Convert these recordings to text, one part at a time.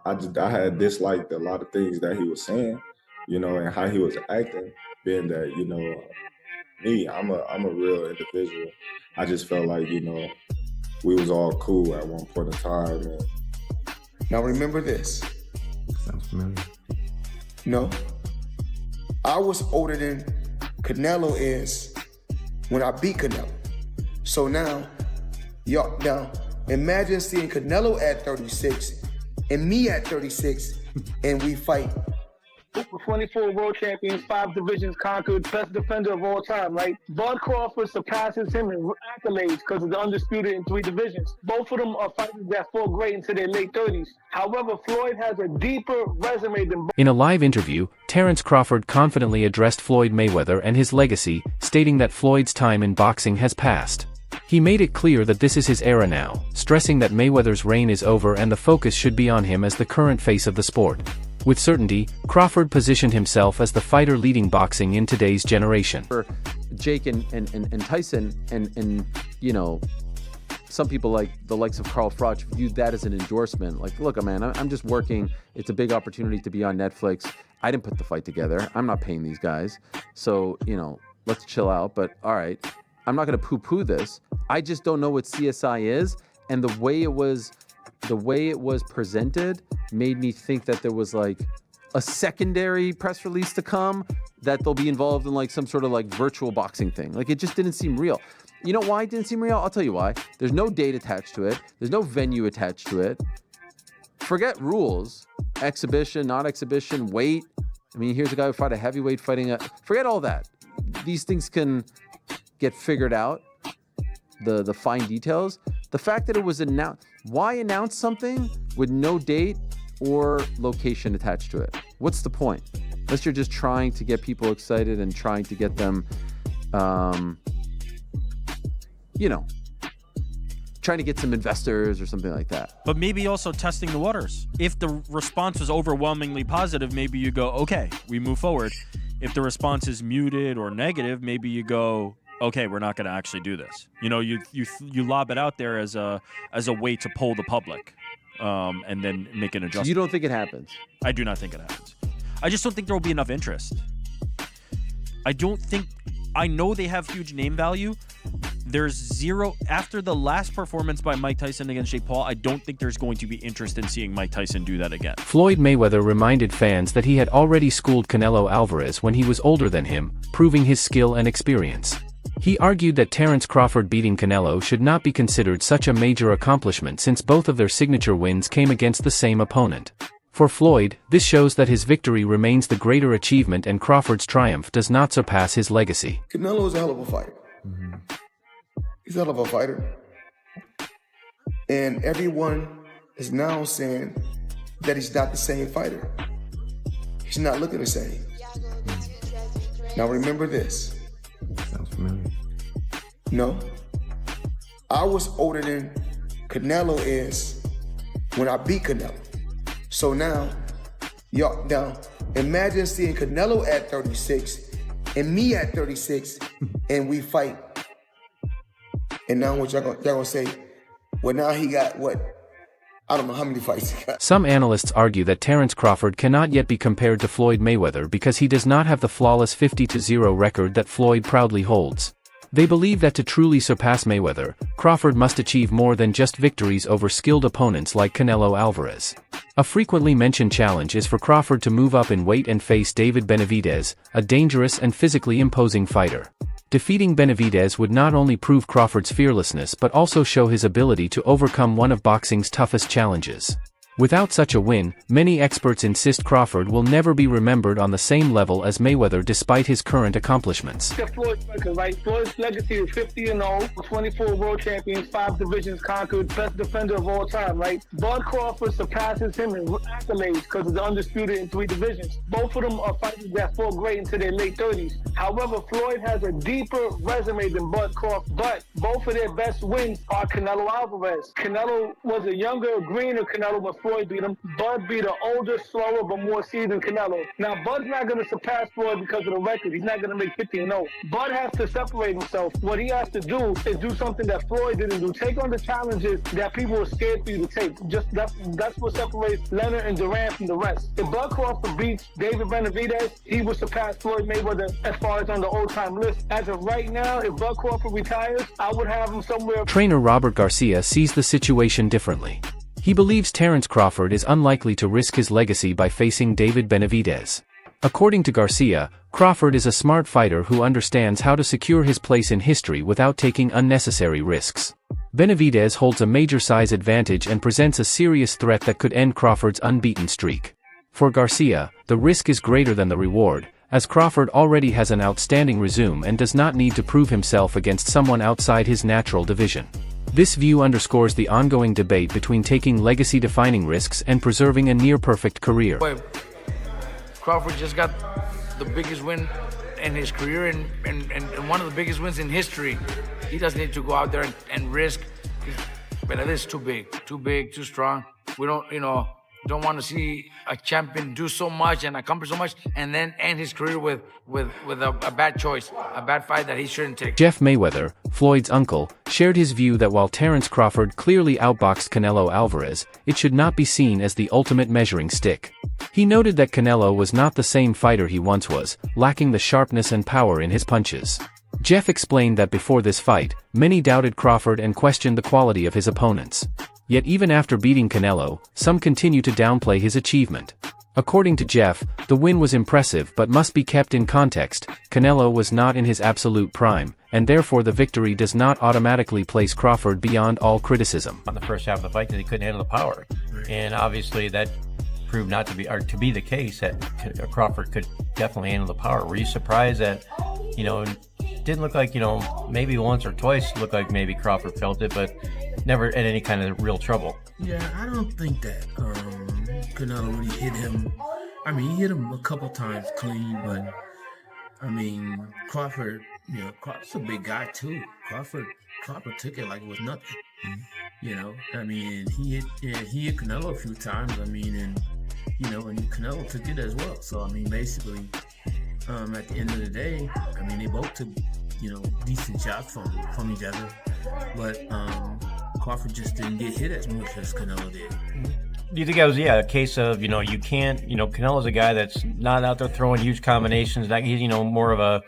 I had disliked a lot of things that he was saying, and how he was acting, being that, me, I'm a real individual. I just felt like, we was all cool at one point in time. And now remember this. Sounds familiar. No. I was older than Canelo is when I beat Canelo. So now imagine seeing Canelo at 36 and me at 36 and we fight. 24 world champions, 5 divisions conquered, best defender of all time, right? Bud Crawford surpasses him in accolades because of the undisputed in 3 divisions. Both of them are fighters that fought great into their late 30s. However, Floyd has a deeper resume than both. In a live interview, Terence Crawford confidently addressed Floyd Mayweather and his legacy, stating that Floyd's time in boxing has passed. He made it clear that this is his era now, stressing that Mayweather's reign is over and the focus should be on him as the current face of the sport. With certainty, Crawford positioned himself as the fighter leading boxing in today's generation. For Jake and Tyson and some people like the likes of Carl Froch viewed that as an endorsement. Like, look, man, I'm just working. It's a big opportunity to be on Netflix. I didn't put the fight together. I'm not paying these guys. So, let's chill out. But all right, I'm not going to poo-poo this. I just don't know what CSI is. And the way it was presented made me think that there was like a secondary press release to come, that they'll be involved in like some sort of like virtual boxing thing. Like, it just didn't seem real. You know why it didn't seem real? I'll tell you why. There's no date attached to it. There's no venue attached to it. Forget rules, exhibition, not exhibition, weight. I mean, here's a guy who fought a heavyweight fighting forget all that. These things can get figured out, the fine details. The fact that it was announced, why announce something with no date or location attached to it? What's the point? Unless you're just trying to get people excited and trying to get them, trying to get some investors or something like that. But maybe also testing the waters. If the response was overwhelmingly positive, maybe you go, okay, we move forward. If the response is muted or negative, maybe you go, okay, we're not going to actually do this. You lob it out there as a way to poll the public, and then make an adjustment. You don't think it happens? I do not think it happens. I just don't think there will be enough interest. I know they have huge name value. There's zero after the last performance by Mike Tyson against Jake Paul. I don't think there's going to be interest in seeing Mike Tyson do that again. Floyd Mayweather reminded fans that he had already schooled Canelo Alvarez when he was older than him, proving his skill and experience. He argued that Terence Crawford beating Canelo should not be considered such a major accomplishment since both of their signature wins came against the same opponent. For Floyd, this shows that his victory remains the greater achievement and Crawford's triumph does not surpass his legacy. Canelo is a hell of a fighter. Mm-hmm. He's a hell of a fighter. And everyone is now saying that he's not the same fighter. He's not looking the same. Now remember this. Sounds familiar. No. I was older than Canelo is when I beat Canelo. So now imagine seeing Canelo at 36 and me at 36 and we fight. And now what y'all gonna say? Well, now he got what? I don't know how many fights he got. Some analysts argue that Terence Crawford cannot yet be compared to Floyd Mayweather because he does not have the flawless 50-0 record that Floyd proudly holds. They believe that to truly surpass Mayweather, Crawford must achieve more than just victories over skilled opponents like Canelo Alvarez. A frequently mentioned challenge is for Crawford to move up in weight and face David Benavidez, a dangerous and physically imposing fighter. Defeating Benavidez would not only prove Crawford's fearlessness but also show his ability to overcome one of boxing's toughest challenges. Without such a win, many experts insist Crawford will never be remembered on the same level as Mayweather despite his current accomplishments. Floyd's record, right? Floyd's legacy is 50-0, 24 world champions, 5 divisions conquered, best defender of all time, right? Bud Crawford surpasses him in accolades because of the undisputed in 3 divisions. Both of them are fighters that fought great into their late 30s. However, Floyd has a deeper resume than Bud Crawford, but both of their best wins are Canelo Alvarez. Canelo was a younger, greener Canelo when Floyd beat him. Bud beat an older, slower, but more seasoned Canelo. Now, Bud's not going to surpass Floyd because of the record. He's not going to make 50-0. Bud has to separate himself. What he has to do is do something that Floyd didn't do. Take on the challenges that people were scared for you to take. Just that's what separates Leonard and Durant from the rest. If Bud Crawford beats David Benavidez, he will surpass Floyd Mayweather as far as on the all-time list. As of right now, if Bud Crawford retires, I would have him somewhere. Trainer Robert Garcia sees the situation differently. He believes Terence Crawford is unlikely to risk his legacy by facing David Benavidez. According to Garcia, Crawford is a smart fighter who understands how to secure his place in history without taking unnecessary risks. Benavidez holds a major size advantage and presents a serious threat that could end Crawford's unbeaten streak. For Garcia, the risk is greater than the reward, as Crawford already has an outstanding resume and does not need to prove himself against someone outside his natural division. This view underscores the ongoing debate between taking legacy-defining risks and preserving a near-perfect career. Crawford just got the biggest win in his career and one of the biggest wins in history. He doesn't need to go out there and risk. But it is too big, too strong. We don't want to see a champion do so much and accomplish so much and then end his career with a bad choice, a bad fight that he shouldn't take. Jeff Mayweather, Floyd's uncle, shared his view that while Terence Crawford clearly outboxed Canelo Alvarez, it should not be seen as the ultimate measuring stick. He noted that Canelo was not the same fighter he once was, lacking the sharpness and power in his punches. Jeff explained that before this fight, many doubted Crawford and questioned the quality of his opponents. Yet even after beating Canelo, some continue to downplay his achievement. According to Jeff, the win was impressive but must be kept in context. Canelo was not in his absolute prime, and therefore the victory does not automatically place Crawford beyond all criticism. On the first half of the fight, because he couldn't handle the power, and obviously that proved not to be, or to be the case, that Crawford could definitely handle the power. Were you surprised that, didn't look like, maybe once or twice looked like maybe Crawford felt it, but never in any kind of real trouble? Yeah, I don't think that Canelo really hit him. I mean, he hit him a couple times clean, but I mean, Crawford, Crawford's a big guy too. Crawford took it like it was nothing. I mean, he hit Canelo a few times. I mean, and Canelo took it as well. So I mean, basically, at the end of the day, I mean, they both took decent shots from each other, but Crawford just didn't get hit as much as Canelo did. Do you think that was a case of you can't Canelo's a guy that's not out there throwing huge combinations, like he's more of a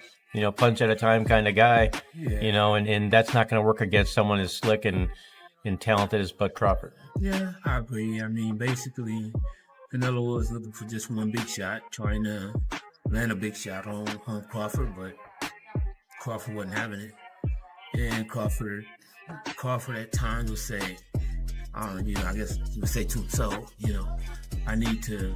punch at a time kind of guy, and that's not going to work against someone as slick and talented as Bud Crawford. Yeah, I agree. I mean, basically, Canelo was looking for just one big shot, trying to land a big shot on Crawford, but Crawford wasn't having it. And Crawford at times would say, I guess he would say to himself, I need to,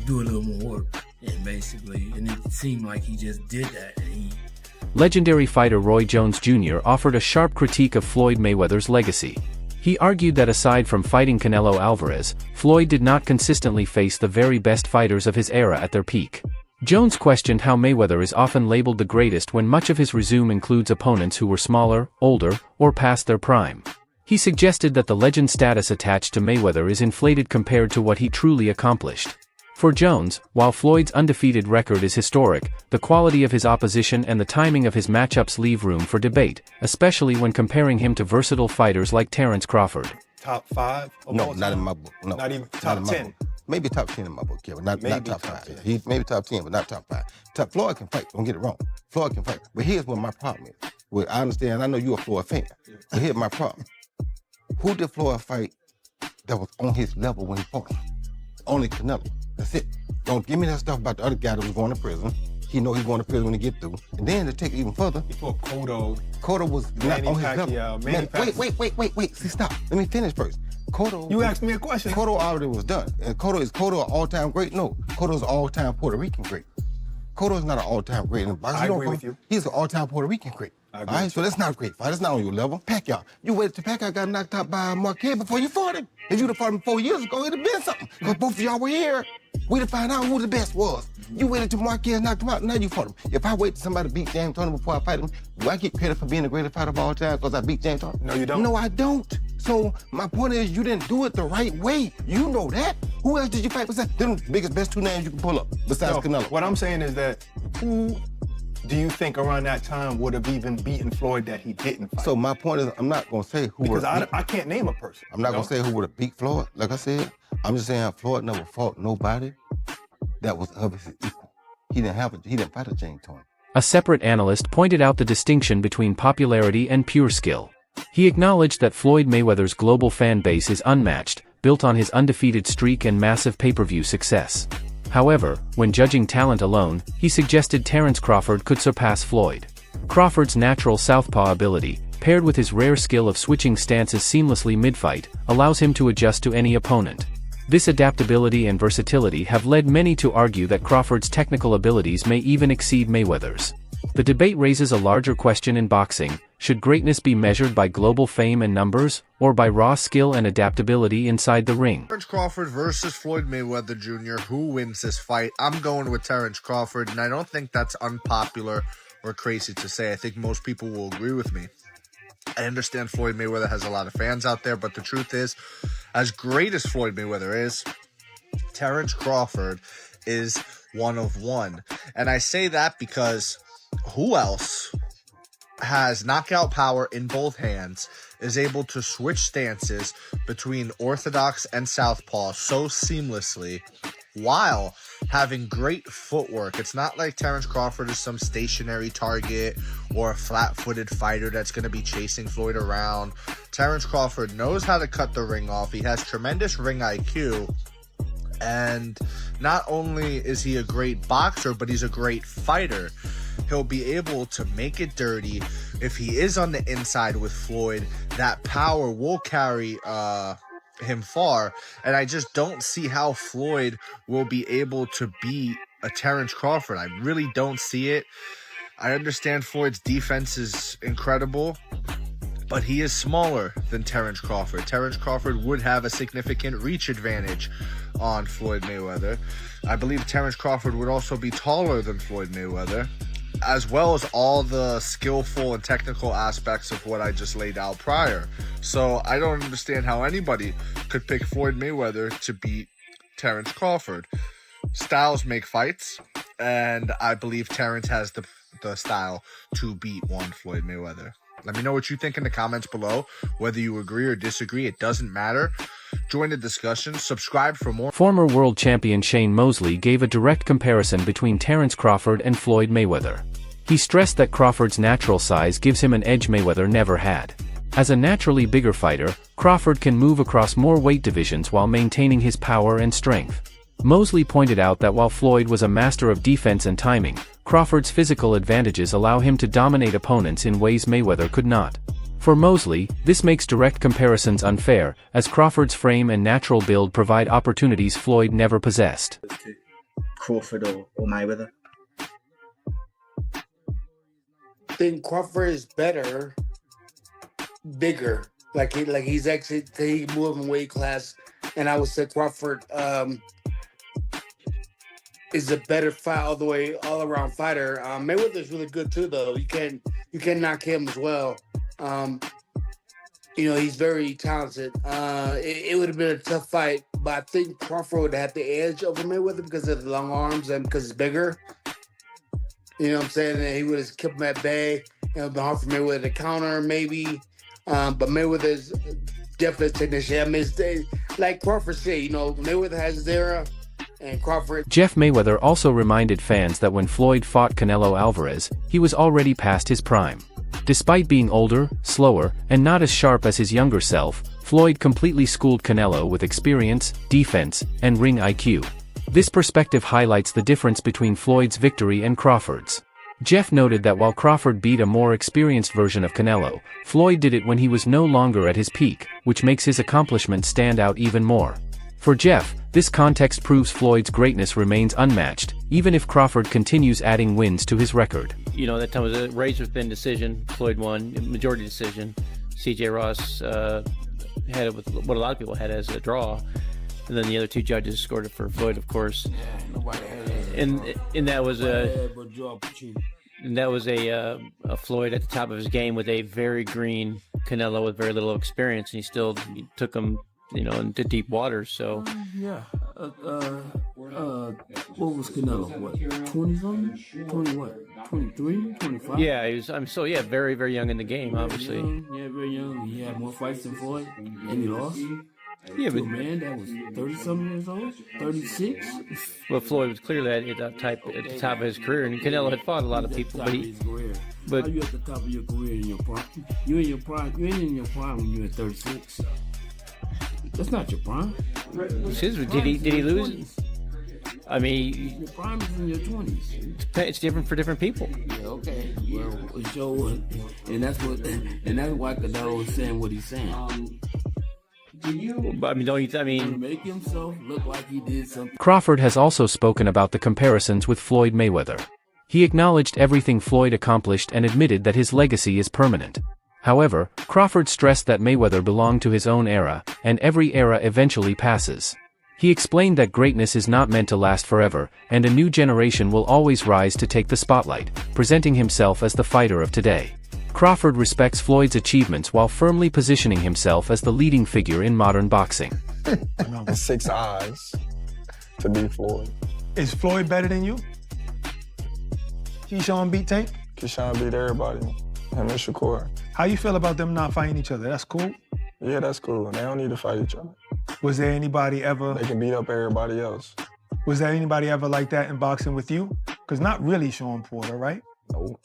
do a little more work. And basically, and it seemed like he just did that. And Legendary fighter Roy Jones Jr. offered a sharp critique of Floyd Mayweather's legacy. He argued that aside from fighting Canelo Alvarez, Floyd did not consistently face the very best fighters of his era at their peak. Jones questioned how Mayweather is often labeled the greatest when much of his resume includes opponents who were smaller, older, or past their prime. He suggested that the legend status attached to Mayweather is inflated compared to what he truly accomplished. For Jones, while Floyd's undefeated record is historic, the quality of his opposition and the timing of his matchups leave room for debate, especially when comparing him to versatile fighters like Terence Crawford. Top 5? No, not in my book. No, not even top 10? Maybe top 10 in my book, yeah, but not top 5. He's maybe top 10, but not top 5. Floyd can fight, don't get it wrong. Floyd can fight. But here's what my problem is. Well, I understand, I know you're a Floyd fan, but here's my problem. Who did Floyd fight that was on his level when he fought him? Only Canelo. That's it. Don't give me that stuff about the other guy that was going to prison. He know he's going to prison when he get through. And then to take it even further. He fought Cotto. Cotto was not on his level. Wait. See, stop. Let me finish first. Cotto. You asked me a question. Cotto already was done. And Cotto an all-time great? No. Cotto's an all-time Puerto Rican great. Cotto's not an all-time great in boxing. I agree with you. He's an all-time Puerto Rican great. All right, so that's not a great fight. That's not on your level. Pacquiao. You waited till Pacquiao got knocked out by Marquez before you fought him. If you'd have fought him 4 years ago, it'd have been something. Because both of y'all were here. We to find out who the best was. You waited till Marquez knocked him out, now you fought him. If I wait till somebody beat James Toney before I fight him, do I get credit for being the greatest fighter of all time because I beat James Toney? No, you don't. No, I don't. So my point is, you didn't do it the right way. You know that. Who else did you fight besides them best two names you can pull up besides Canelo? What I'm saying is that who do you think around that time would have even beaten Floyd that he didn't fight? So my point is, I'm not gonna say who because would I can't name a person. I'm not gonna say who would have beat Floyd. Like I said, I'm just saying Floyd never fought nobody that was obviously equal. He didn't fight a James Toney. A separate analyst pointed out the distinction between popularity and pure skill. He acknowledged that Floyd Mayweather's global fan base is unmatched, built on his undefeated streak and massive pay-per-view success. However, when judging talent alone, he suggested Terence Crawford could surpass Floyd. Crawford's natural southpaw ability, paired with his rare skill of switching stances seamlessly mid-fight, allows him to adjust to any opponent. This adaptability and versatility have led many to argue that Crawford's technical abilities may even exceed Mayweather's. The debate raises a larger question in boxing: should greatness be measured by global fame and numbers, or by raw skill and adaptability inside the ring? Terence Crawford versus Floyd Mayweather Jr. Who wins this fight? I'm going with Terence Crawford, and I don't think that's unpopular or crazy to say. I think most people will agree with me. I understand Floyd Mayweather has a lot of fans out there, but the truth is, as great as Floyd Mayweather is, Terence Crawford is one of one. And I say that because who else has knockout power in both hands, is able to switch stances between orthodox and southpaw so seamlessly while having great footwork? It's not like Terence Crawford is some stationary target or a flat-footed fighter that's going to be chasing Floyd around. Terence Crawford knows how to cut the ring off. He has tremendous ring IQ. And not only is he a great boxer, but he's a great fighter. He'll be able to make it dirty. If he is on the inside with Floyd, that power will carry him far. And I just don't see how Floyd will be able to beat a Terence Crawford. I really don't see it. I understand Floyd's defense is incredible, but he is smaller than Terence Crawford. Terence Crawford would have a significant reach advantage on Floyd Mayweather. I believe Terence Crawford would also be taller than Floyd Mayweather, as well as all the skillful and technical aspects of what I just laid out prior. So I don't understand how anybody could pick Floyd Mayweather to beat Terence Crawford. Styles make fights, and I believe Terence has the style to beat one Floyd Mayweather. Let me know what you think in the comments below. Whether you agree or disagree, it doesn't matter. Join the discussion. Subscribe for more. Former world champion Shane Mosley gave a direct comparison between Terence Crawford and Floyd Mayweather. He stressed that Crawford's natural size gives him an edge Mayweather never had. As a naturally bigger fighter, Crawford can move across more weight divisions while maintaining his power and strength. Mosley pointed out that while Floyd was a master of defense and timing, Crawford's physical advantages allow him to dominate opponents in ways Mayweather could not. For Mosley, this makes direct comparisons unfair, as Crawford's frame and natural build provide opportunities Floyd never possessed. Crawford or Mayweather? I think Crawford is better, bigger. Like he's actually he moved in weight class, and I would say Crawford is a better fight all around fighter. Mayweather's really good too, though. You can knock him as well. He's very talented. It would have been a tough fight, but I think Crawford would have the edge over Mayweather because of the long arms and because he's bigger. You know what I'm saying? And he would have kept him at bay. It would have been hard for Mayweather to counter, maybe. But Mayweather's definitely a technician. I mean, like Crawford said, Mayweather has his era. And Crawford. Jeff Mayweather also reminded fans that when Floyd fought Canelo Alvarez, he was already past his prime. Despite being older, slower, and not as sharp as his younger self, Floyd completely schooled Canelo with experience, defense, and ring IQ. This perspective highlights the difference between Floyd's victory and Crawford's. Jeff noted that while Crawford beat a more experienced version of Canelo, Floyd did it when he was no longer at his peak, which makes his accomplishment stand out even more. For Jeff, this context proves Floyd's greatness remains unmatched, even if Crawford continues adding wins to his record. That time was a razor-thin decision. Floyd won, majority decision. C.J. Ross had it with what a lot of people had as a draw. and then the other two judges scored it for Floyd, of course. And that was a Floyd at the top of his game with a very green Canelo with very little experience, and he took him, into deep waters. So Yeah. What was Canelo? What, 20-something? 20 what? 23? 25? yeah, very, very young in the game, obviously. Yeah, very young. He had more fights than Floyd, and he lost. Yeah, To but a man that was 30-something years old, 36. well, Floyd was clearly at the top of his career, and Canelo had fought a lot of people, but How you at the top of your career in your prime? You in your prime? You ain't in your prime when you're at 36. That's not your prime. did he lose? I mean, Your prime is in your 20s. it's different for different people. Yeah, okay. Well, it sure, and that's why Canelo is saying what he's saying. But, I mean, Make himself look like he did something. Crawford has also spoken about the comparisons with Floyd Mayweather. He acknowledged everything Floyd accomplished and admitted that his legacy is permanent. However, Crawford stressed that Mayweather belonged to his own era, and every era eventually passes. He explained that greatness is not meant to last forever, and a new generation will always rise to take the spotlight, presenting himself as the fighter of today. Crawford respects Floyd's achievements while firmly positioning himself as the leading figure in modern boxing. 6 eyes to beat Floyd. Is Floyd better than you? Keyshawn beat Tank? Keyshawn beat everybody. Him and Shakur. How you feel about them not fighting each other? That's cool? Yeah, that's cool. They don't need to fight each other. Was there anybody ever... They can beat up everybody else. Was there anybody ever like that in boxing with you? Because not really Sean Porter, right? No.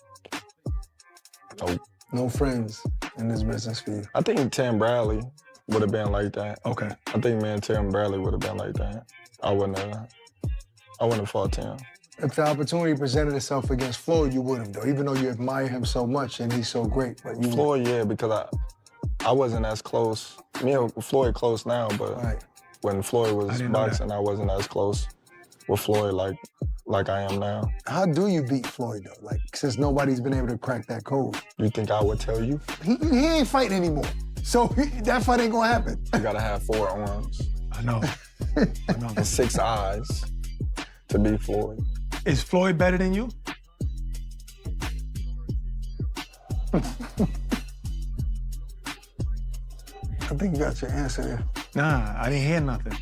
Nope. No friends in this business for you. I think Tim Bradley would have been like that. Okay. I think me and Tim Bradley would have been like that. I wouldn't have fought Tim. If the opportunity presented itself against Floyd, you would have, though, even though you admire him so much and he's so great. But you Floyd, yeah, because I wasn't as close. Me and Floyd close now, but when Floyd was boxing, I wasn't as close with Floyd like I am now. How do you beat Floyd, though? Like, since nobody's been able to crack that code. You think I would tell you? He ain't fighting anymore. So that fight ain't gonna happen. You gotta have 4 arms. I know. And 6 eyes to beat Floyd. Is Floyd better than you? I think you got your answer there. Nah, I didn't hear nothing.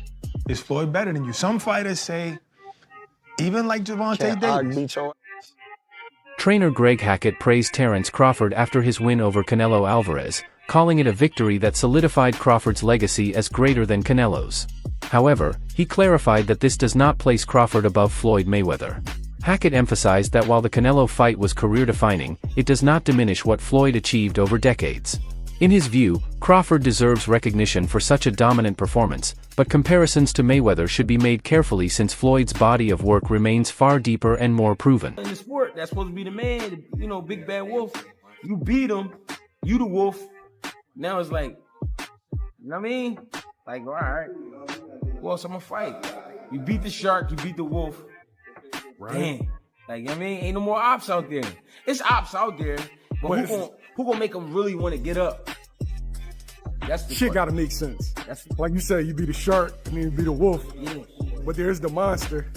Is Floyd better than you? Some fighters say, even like Gervonta Davis. Trainer Greg Hackett praised Terence Crawford after his win over Canelo Alvarez, calling it a victory that solidified Crawford's legacy as greater than Canelo's. However, he clarified that this does not place Crawford above Floyd Mayweather. Hackett emphasized that while the Canelo fight was career-defining, it does not diminish what Floyd achieved over decades. In his view, Crawford deserves recognition for such a dominant performance, but comparisons to Mayweather should be made carefully since Floyd's body of work remains far deeper and more proven. In the sport, that's supposed to be the man, big bad wolf. You beat him, you the wolf. Now it's like, you know what I mean? Like, all right, who else I'm gonna fight? You beat the shark, you beat the wolf. Right. Damn. Like, you know what I mean? Ain't no more ops out there. It's ops out there, but who gonna make them really want to get up? That's the shit gotta make sense. Like you said, you be the shark and then you be the wolf. Yeah. But there's the monster.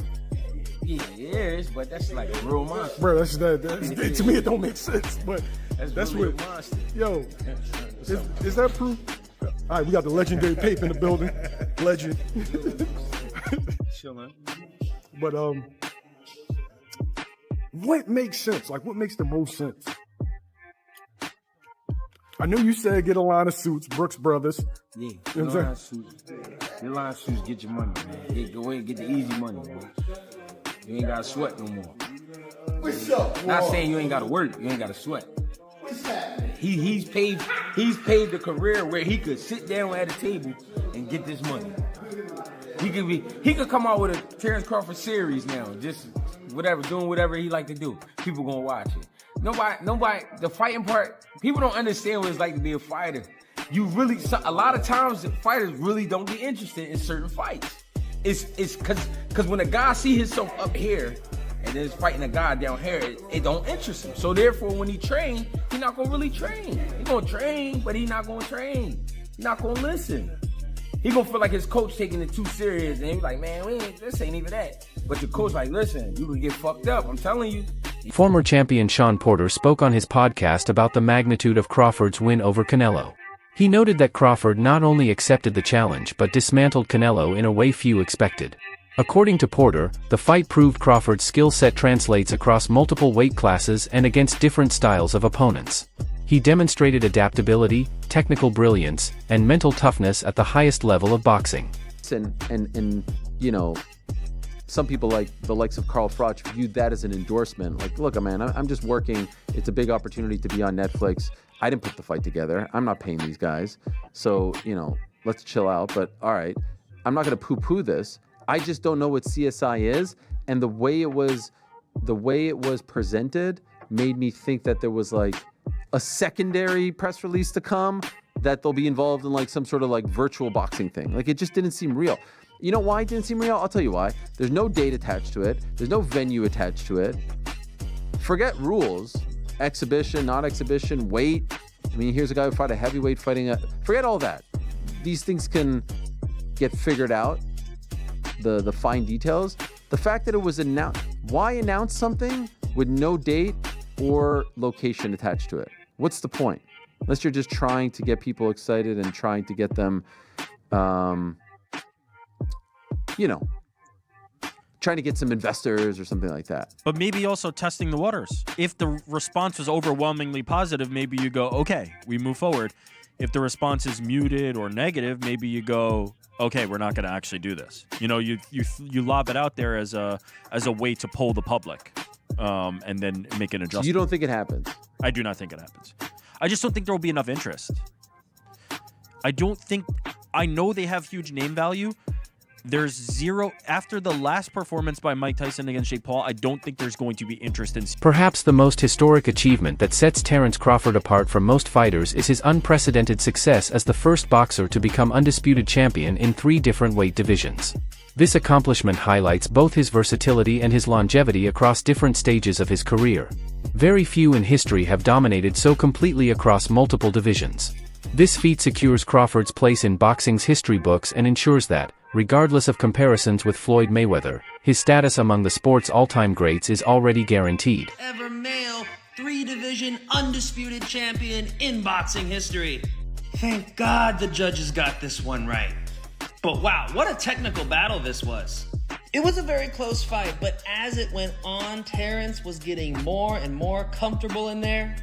Yeah, it is, but that's like a real monster. Bro, that's to me it don't make sense. But that's really what a monster. Yo, is that proof? All right, we got the legendary Pape in the building. Legend. Chill, man. But what makes sense? Like, what makes the most sense? I know you said get a line of suits, Brooks Brothers. Yeah, you know get a line of suits. Get a line of suits, get your money, man. Go ahead and get the easy money, man. You ain't gotta sweat no more. What's up? Not saying you ain't gotta work, you ain't gotta sweat. He's paved the career where he could sit down at a table and get this money. He could come out with a Terence Crawford series now, just doing whatever he like to do. People gonna watch it. Nobody, the fighting part, people don't understand what it's like to be a fighter. A lot of times fighters really don't get interested in certain fights. It's cause when a guy see himself up here and then fighting a guy down here, it don't interest him. So therefore, when he train, he not gonna really train. He gonna train, but he not gonna train. He not gonna listen. he gonna feel like his coach taking it too serious, and he's like, man, this ain't even that. But your coach like, listen, you can get fucked up. I'm telling you. Former champion Sean Porter spoke on his podcast about the magnitude of Crawford's win over Canelo. He noted that Crawford not only accepted the challenge but dismantled Canelo in a way few expected. According to Porter, the fight proved Crawford's skill set translates across multiple weight classes and against different styles of opponents. He demonstrated adaptability, technical brilliance, and mental toughness at the highest level of boxing. And you know, some people like the likes of Carl Froch viewed that as an endorsement. Like, look, man, I'm just working. It's a big opportunity to be on Netflix. I didn't put the fight together. I'm not paying these guys. So, you know, let's chill out. But all right, I'm not going to poo-poo this. I just don't know what CSI is. And the way it was presented made me think that there was like a secondary press release to come, that they'll be involved in like some sort of like virtual boxing thing. Like, it just didn't seem real. You know why it didn't seem real? I'll tell you why. There's no date attached to it. There's no venue attached to it. Forget rules. Exhibition, not exhibition, weight. I mean, here's a guy who fought a heavyweight fighting a... Forget all that. These things can get figured out, the fine details. The fact that it was announced... Why announce something with no date or location attached to it? What's the point? Unless you're just trying to get people excited and trying to get them, you know, trying to get some investors or something like that. But maybe also testing the waters. If the response was overwhelmingly positive, maybe you go, okay, we move forward. If the response is muted or negative, maybe you go, okay, we're not going to actually do this. You know, you lob it out there as a way to poll the public, and then make an adjustment. You don't think it happens? I do not think it happens. I just don't think there will be enough interest. I know they have huge name value. There's zero, after the last performance by Mike Tyson against Jake Paul, I don't think there's going to be interest in... Perhaps the most historic achievement that sets Terence Crawford apart from most fighters is his unprecedented success as the first boxer to become undisputed champion in 3 different weight divisions. This accomplishment highlights both his versatility and his longevity across different stages of his career. Very few in history have dominated so completely across multiple divisions. This feat secures Crawford's place in boxing's history books and ensures that, regardless of comparisons with Floyd Mayweather, his status among the sport's all-time greats is already guaranteed. Ever male 3-division undisputed champion in boxing history. Thank God the judges got this one right. But wow, what a technical battle this was. It was a very close fight, but as it went on, Terence was getting more and more comfortable in there.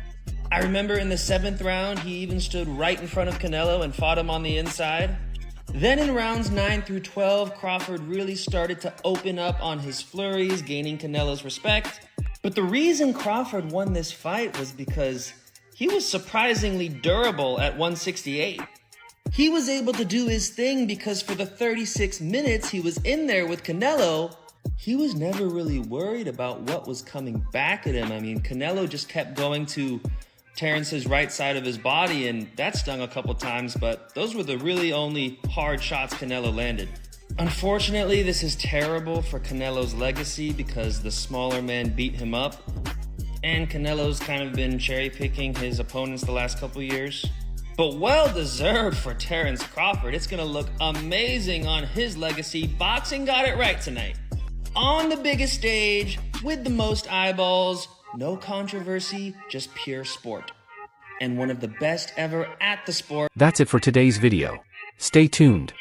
I remember in the 7th round, he even stood right in front of Canelo and fought him on the inside. Then in rounds 9 through 12, Crawford really started to open up on his flurries, gaining Canelo's respect. But the reason Crawford won this fight was because he was surprisingly durable at 168. He was able to do his thing because for the 36 minutes he was in there with Canelo, he was never really worried about what was coming back at him. I mean, Canelo just kept going to Terence's right side of his body, and that stung a couple times, but those were the really only hard shots Canelo landed. Unfortunately, this is terrible for Canelo's legacy because the smaller man beat him up, and Canelo's kind of been cherry-picking his opponents the last couple years. But well-deserved for Terence Crawford. It's gonna look amazing on his legacy. Boxing got it right tonight. On the biggest stage, with the most eyeballs, no controversy, just pure sport. And one of the best ever at the sport. That's it for today's video. Stay tuned.